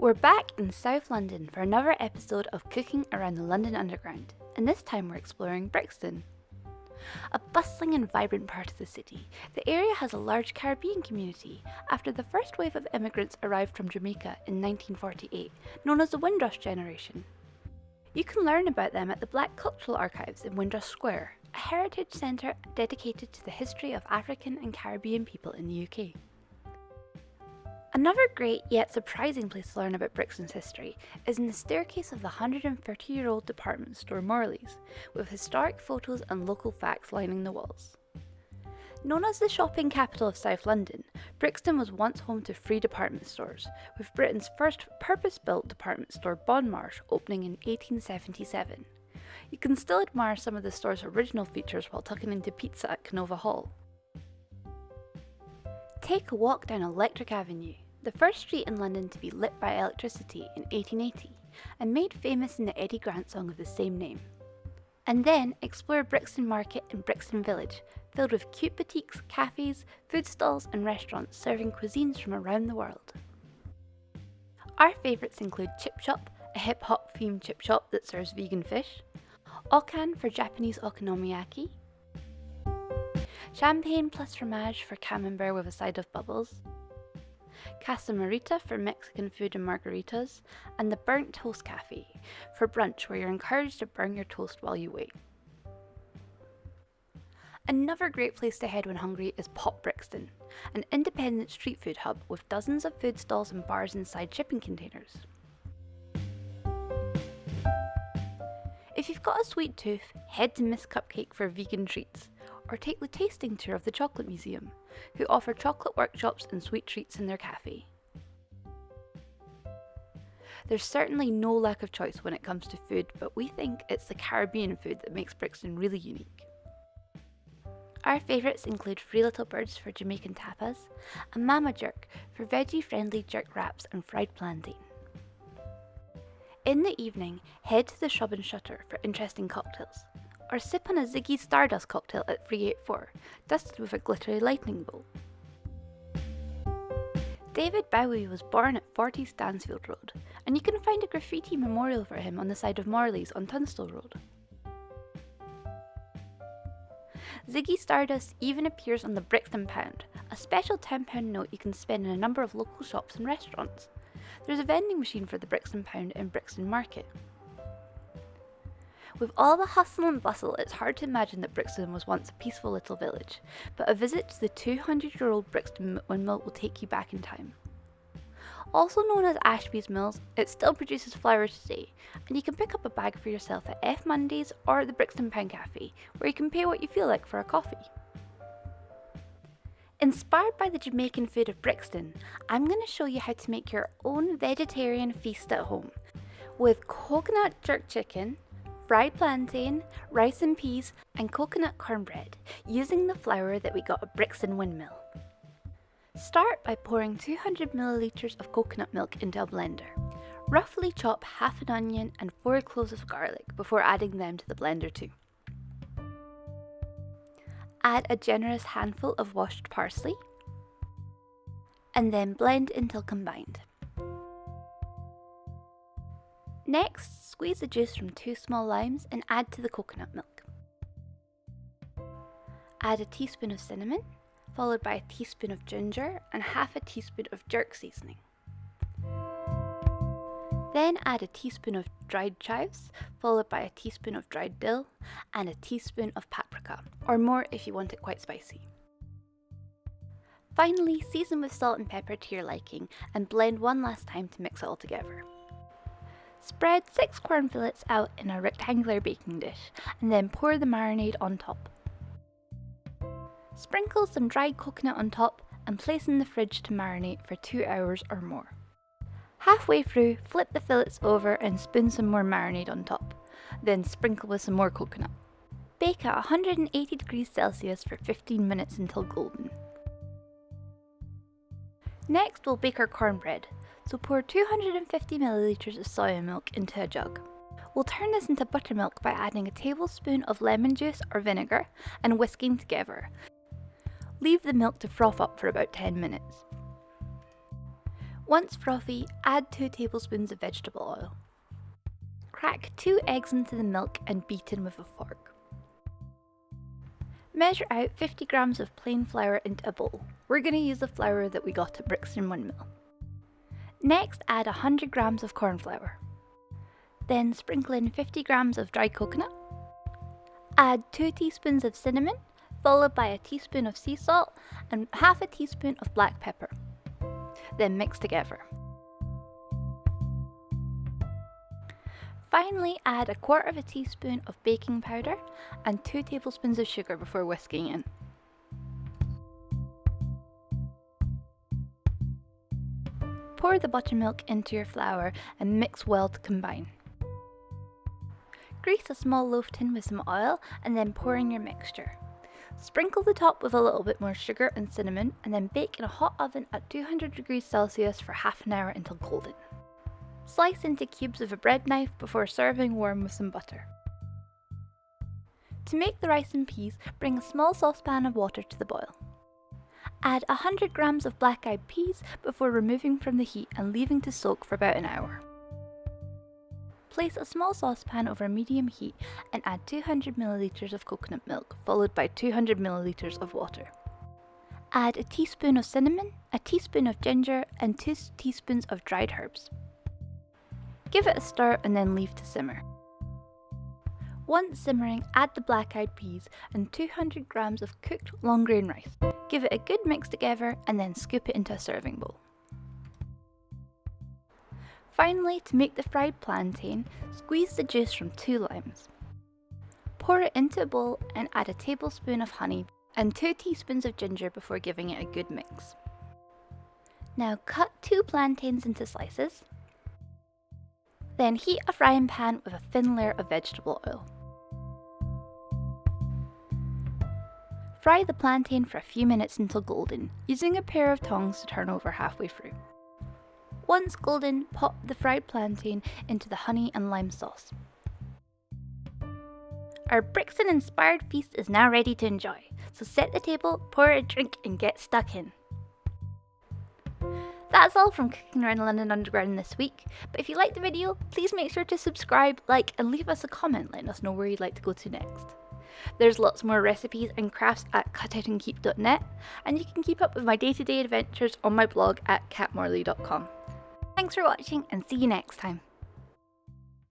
We're back in South London for another episode of Cooking Around the London Underground, and this time we're exploring Brixton. A bustling and vibrant part of the city, the area has a large Caribbean community after the first wave of immigrants arrived from Jamaica in 1948, known as the Windrush generation. You can learn about them at the Black Cultural Archives in Windrush Square, a heritage centre dedicated to the history of African and Caribbean people in the UK. Another great yet surprising place to learn about Brixton's history is in the staircase of the 130-year-old department store Morley's, with historic photos and local facts lining the walls. Known as the shopping capital of South London, Brixton was once home to 3 department stores, with Britain's first purpose-built department store Bon Marche opening in 1877. You can still admire some of the store's original features while tucking into pizza at Canova Hall. Take a walk down Electric Avenue, the first street in London to be lit by electricity in 1880 and made famous in the Eddie Grant song of the same name. And then explore Brixton Market and Brixton Village, filled with cute boutiques, cafes, food stalls and restaurants serving cuisines from around the world. Our favourites include Chip Shop, a hip-hop themed chip shop that serves vegan fish, Okan for Japanese okonomiyaki, Champagne plus Fromage for camembert with a side of bubbles, Casa Marita for Mexican food and margaritas, and the Burnt Toast Cafe for brunch where you're encouraged to burn your toast while you wait. Another great place to head when hungry is Pop Brixton, an independent street food hub with dozens of food stalls and bars inside shipping containers. If you've got a sweet tooth, head to Miss Cupcake for vegan treats, or take the tasting tour of the Chocolate Museum, who offer chocolate workshops and sweet treats in their cafe. There's certainly no lack of choice when it comes to food, but we think it's the Caribbean food that makes Brixton really unique. Our favourites include Three Little Birds for Jamaican tapas, and Mama Jerk for veggie-friendly jerk wraps and fried plantain. In the evening, head to the Shrub Shutter for interesting cocktails, or sip on a Ziggy Stardust cocktail at 384, dusted with a glittery lightning bolt. David Bowie was born at 40 Stansfield Road, and you can find a graffiti memorial for him on the side of Morley's on Tunstall Road. Ziggy Stardust even appears on the Brixton Pound, a special £10 note you can spend in a number of local shops and restaurants. There's a vending machine for the Brixton Pound in Brixton Market. With all the hustle and bustle, it's hard to imagine that Brixton was once a peaceful little village, but a visit to the 200-year-old Brixton Windmill will take you back in time. Also known as Ashby's Mills, it still produces flour today, and you can pick up a bag for yourself at F Mondays or at the Brixton Pound Cafe, where you can pay what you feel like for a coffee. Inspired by the Jamaican food of Brixton, I'm going to show you how to make your own vegetarian feast at home, with coconut jerk chicken, fried plantain, rice and peas, and coconut cornbread, using the flour that we got at Brixton Windmill. Start by pouring 200 ml of coconut milk into a blender. Roughly chop half an onion and 4 cloves of garlic before adding them to the blender too. Add a generous handful of washed parsley, and then blend until combined. Next, squeeze the juice from 2 small limes and add to the coconut milk. Add a teaspoon of cinnamon, followed by a teaspoon of ginger and half a teaspoon of jerk seasoning. Then add a teaspoon of dried chives, followed by a teaspoon of dried dill and a teaspoon of paprika, or more if you want it quite spicy. Finally, season with salt and pepper to your liking and blend one last time to mix it all together. Spread 6 Quorn fillets out in a rectangular baking dish and then pour the marinade on top. Sprinkle some dried coconut on top and place in the fridge to marinate for 2 hours or more. Halfway through, flip the fillets over and spoon some more marinade on top, then sprinkle with some more coconut. Bake at 180 degrees Celsius for 15 minutes until golden. Next, we'll bake our cornbread. So pour 250 ml of soya milk into a jug. We'll turn this into buttermilk by adding a tablespoon of lemon juice or vinegar and whisking together. Leave the milk to froth up for about 10 minutes. Once frothy, add 2 tablespoons of vegetable oil. Crack 2 eggs into the milk and beat in with a fork. Measure out 50 grams of plain flour into a bowl. We're going to use the flour that we got at Brixton Windmill. Next, add 100 grams of corn flour. Then sprinkle in 50 grams of dry coconut. Add 2 teaspoons of cinnamon, followed by a teaspoon of sea salt and half a teaspoon of black pepper. Then mix together. Finally, add 1/4 teaspoon of baking powder and 2 tablespoons of sugar before whisking in. Pour the buttermilk into your flour and mix well to combine. Grease a small loaf tin with some oil and then pour in your mixture. Sprinkle the top with a little bit more sugar and cinnamon and then bake in a hot oven at 200 degrees Celsius for half an hour until golden. Slice into cubes with a bread knife before serving warm with some butter. To make the rice and peas, bring a small saucepan of water to the boil. Add 100 grams of black-eyed peas before removing from the heat and leaving to soak for about an hour. Place a small saucepan over medium heat and add 200 milliliters of coconut milk, followed by 200 milliliters of water. Add a teaspoon of cinnamon, a teaspoon of ginger, and 2 teaspoons of dried herbs. Give it a stir and then leave to simmer. Once simmering, add the black-eyed peas and 200 grams of cooked long grain rice. Give it a good mix together and then scoop it into a serving bowl. Finally, to make the fried plantain, squeeze the juice from 2 limes. Pour it into a bowl and add a tablespoon of honey and 2 teaspoons of ginger before giving it a good mix. Now cut 2 plantains into slices. Then heat a frying pan with a thin layer of vegetable oil. Fry the plantain for a few minutes until golden, using a pair of tongs to turn over halfway through. Once golden, pop the fried plantain into the honey and lime sauce. Our Brixton-inspired feast is now ready to enjoy, so set the table, pour a drink and get stuck in. That's all from Cooking Around the London Underground this week, but if you liked the video, please make sure to subscribe, like and leave us a comment letting us know where you'd like to go to next. There's lots more recipes and crafts at cutoutandkeep.net, and you can keep up with my day-to-day adventures on my blog at catmorley.com. Thanks for watching and see you next time.